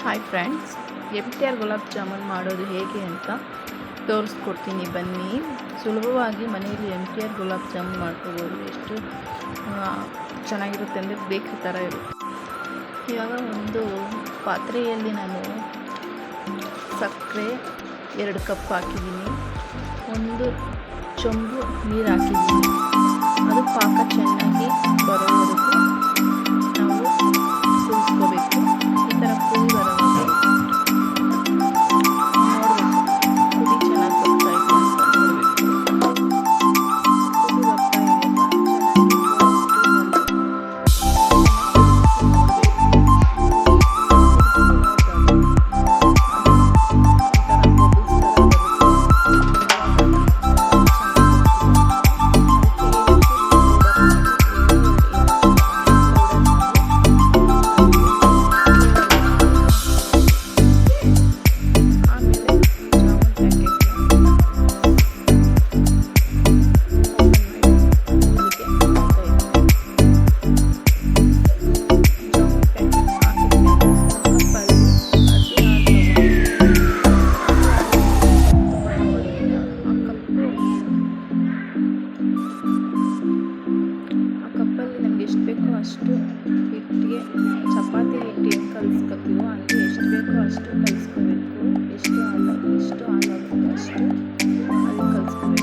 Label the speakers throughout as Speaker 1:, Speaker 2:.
Speaker 1: Hi friends, MTR gulab jamun ಮಾಡೋದು ಹೇಗೆ ಅಂತ ತೋರಿಸ್ಕೊಡ್ತೀನಿ ಬನ್ನಿ. ಸುಲಭವಾಗಿ ಮನೆಯಲ್ಲಿ MTR ಗುಲಾಬ್ ಜಾಮೂನ್ ಮಾಡ್ಕೋಬೋದು. ಎಷ್ಟು ಚೆನ್ನಾಗಿರುತ್ತೆ ಅಂದರೆ ಬೇಕ್ರಿ ಥರ ಇರುತ್ತೆ. ಇವಾಗ ಒಂದು ಪಾತ್ರೆಯಲ್ಲಿ ನಾನು ಸಕ್ಕರೆ 2 ಕಪ್ ಹಾಕಿದ್ದೀನಿ, 1 ಚೊಂಬು ನೀರು ಹಾಕಿದ್ದೀನಿ. ಅದು ಪಾಕ ಚೆನ್ನಾಗಿ ಬರೋವರೆಗೂ ನಾವು ಕುದಿಸ್ಕೋಬೇಕು. ಈ ಥರ ಕುದಿ ಬರೋವರೆಗೆ ನೋಡಬೇಕು. ಕುದಿ ಚೆನ್ನಾಗಿ ಬರ್ತಾ ಇದೆ ಅಂತ ನೋಡಬೇಕು. ಕುದಿ ಬರ್ತಾ ಇದೆಯಲ್ಲ, ಎಷ್ಟು ಬೇಕೋ ಅಷ್ಟು ಹಿಟ್ಟಿಗೆ ಚಪಾತಿ ಹಿಟ್ಟು ಏನು ಕಲಿಸ್ಕೊತೀವೋ ಹಂಗೆ ಎಷ್ಟು ಬೇಕೋ ಅಷ್ಟು ಕಲಿಸ್ಕೋಬೇಕು. ಎಷ್ಟು ಹಾಲಾಗುತ್ತೋ ಅಷ್ಟು ಅಲ್ಲಿ ಕಲಿಸ್ಕೋಬೇಕು.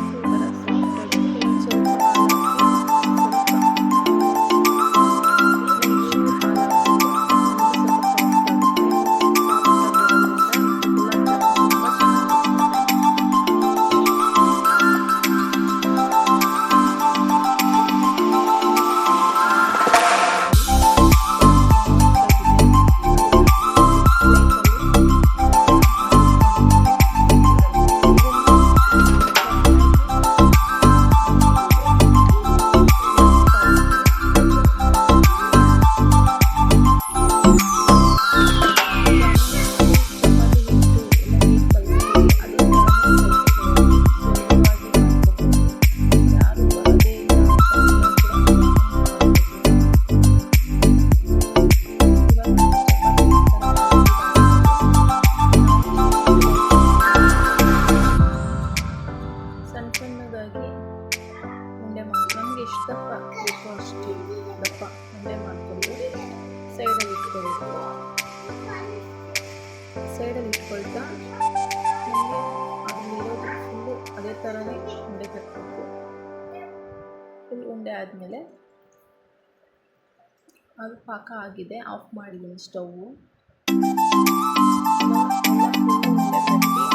Speaker 1: ಈ ಥರ ಸಾಫ್ಟಾಗಿ ಸ್ವಲ್ಪ ಸಣ್ಣದಾಗಿ ಉಂಡೆ ಮಾಡಿ ನಮಗೆ ಎಷ್ಟು ದಪ್ಪ ಬೇಕೋ ಅಷ್ಟು ದಪ್ಪ ಉಂಡೆ ಮಾಡಿಕೊಂಡು ಸೈಡಲ್ಲಿ ಇಟ್ಕೊಳ್ತಾ ನಮಗೆ ಅದರಲ್ಲಿರೋದು ಫುಲ್ಲು ಅದೇ ಥರನೇ ಉಂಡೆ ಕಟ್ಟಬೇಕು. ಫುಲ್ ಉಂಡೆ ಆದಮೇಲೆ ಅದು ಪಾಕ ಆಗಿದೆ, ಆಫ್ ಮಾಡಿದ್ದೀನಿ ಸ್ಟವ್ವು. ಉಂಡೆ ಕಟ್ಟಿ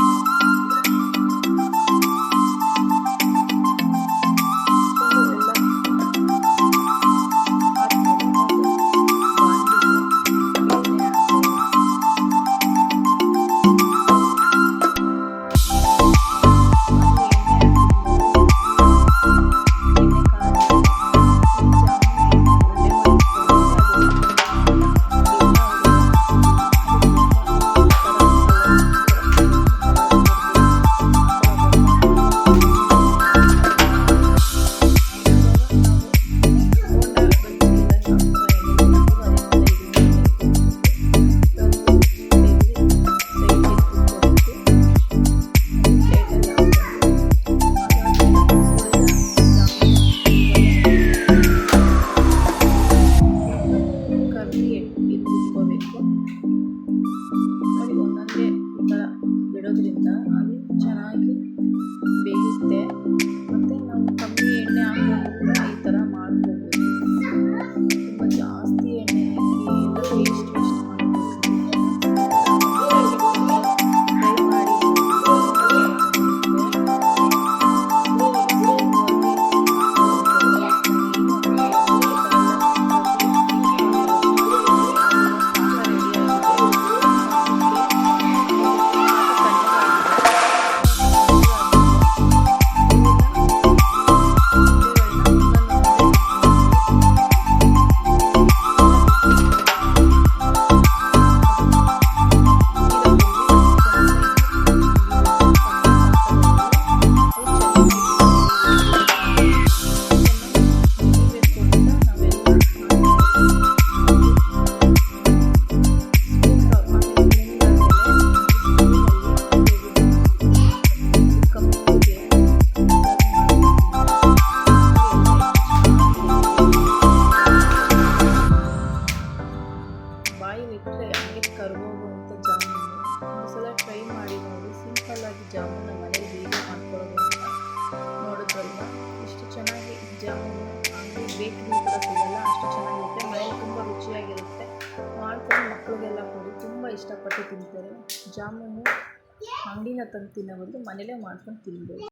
Speaker 1: ತಿಂತಾರೆ. ಜಾಮೂನು ಅಂಗಡಿನ ತಂದು ತಿನ್ನೋ ಬದಲು ಮನೇಲೇ ಮಾಡ್ಕೊಂಡು ತಿನ್ಬೋದು.